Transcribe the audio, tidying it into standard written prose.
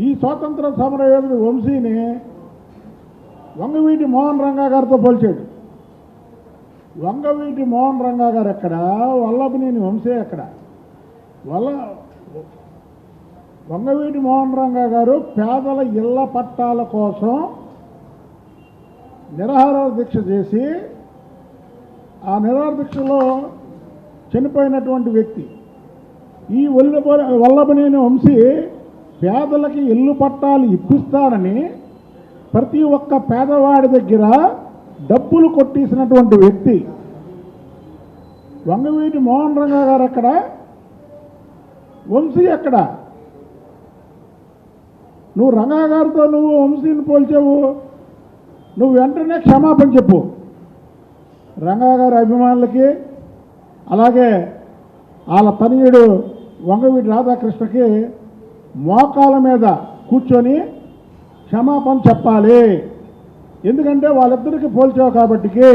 ఈ స్వాతంత్ర సమరయోధుడు వంశీని వంగవీటి మోహన్ రంగా గారితో పోల్చాడు. వంగవీటి మోహన్ రంగా గారు ఎక్కడ, వల్లభనేని వంశీ ఎక్కడ? వంగవీటి మోహన్ రంగా గారు పేదల ఇళ్ల పట్టాల కోసం నిరాహార దీక్ష చేసి ఆ నిరాహార దీక్షలో చనిపోయినటువంటి వ్యక్తి. ఈ వల్లభనేని వంశీ పేదలకి ఇల్లు పట్టాలు ఇప్పిస్తానని ప్రతి ఒక్క పేదవాడి దగ్గర డబ్బులు కొట్టేసినటువంటి వ్యక్తి. వంగవీటి మోహన్ రంగా గారు ఎక్కడ, వంశీ ఎక్కడ? నువ్వు రంగా గారితో నువ్వు వంశీని పోల్చావు, నువ్వు వెంటనే క్షమాపణ చెప్పు. రంగా గారి అభిమానులకి, అలాగే వాళ్ళ తనయుడు వంగవీటి రాధాకృష్ణకి మోకాల మీద కూర్చొని క్షమాపణ చెప్పాలి. ఎందుకంటే వాళ్ళిద్దరికీ పోల్చావు కాబట్టి